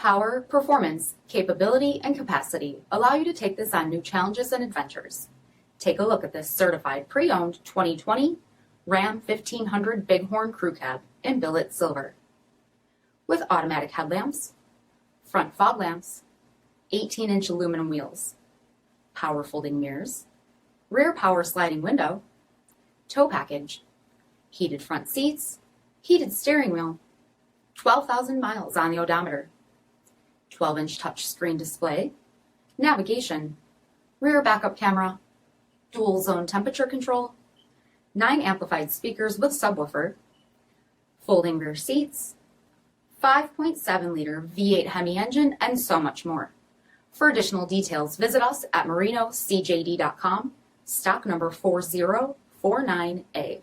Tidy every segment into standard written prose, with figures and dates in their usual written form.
Power, performance, capability, and capacity allow you to take this on new challenges and adventures. Take a look at this certified pre-owned 2020 Ram 1500 Bighorn Crew Cab in billet silver. With automatic headlamps, front fog lamps, 18-inch aluminum wheels, power folding mirrors, rear power sliding window, tow package, heated front seats, heated steering wheel, 12,000 miles on the odometer, 12-inch touchscreen display, navigation, rear backup camera, dual zone temperature control, 9 amplified speakers with subwoofer, folding rear seats, 5.7-liter V8 Hemi engine, and so much more. For additional details, visit us at marinocjd.com, stock number 4049A.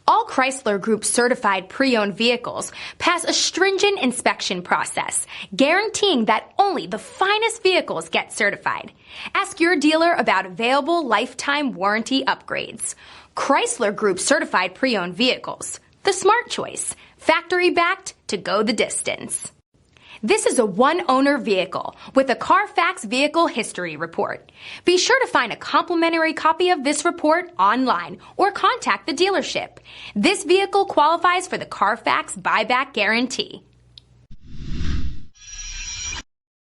All Chrysler Group certified pre-owned vehicles pass a stringent inspection process, guaranteeing that only the finest vehicles get certified. Ask your dealer about available lifetime warranty upgrades. Chrysler Group certified pre-owned vehicles, the smart choice, factory backed to go the distance. This is a one-owner vehicle with a Carfax Vehicle History Report. Be sure to find a complimentary copy of this report online or contact the dealership. This vehicle qualifies for the Carfax Buyback Guarantee.